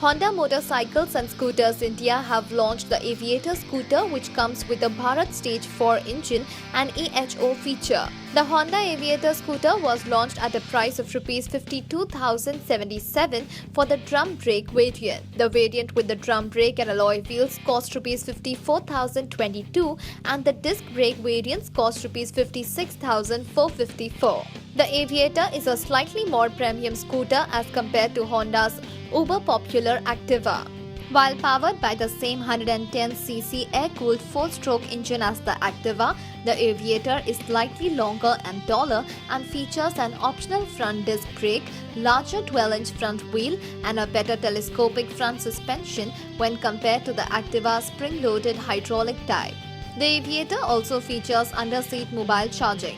Honda Motorcycles and Scooters India have launched the Aviator scooter, which comes with a Bharat Stage IV engine and EHO feature. The Honda Aviator scooter was launched at a price of Rs 52,077 for the drum brake variant. The variant with the drum brake and alloy wheels cost Rs 54,022 and the disc brake variants cost Rs 56,454. The Aviator is a slightly more premium scooter as compared to Honda's uber-popular Activa. While powered by the same 110cc air-cooled 4-stroke engine as the Activa, the Aviator is slightly longer and taller and features an optional front disc brake, larger 12-inch front wheel and a better telescopic front suspension when compared to the Activa's spring-loaded hydraulic type. The Aviator also features under-seat mobile charging.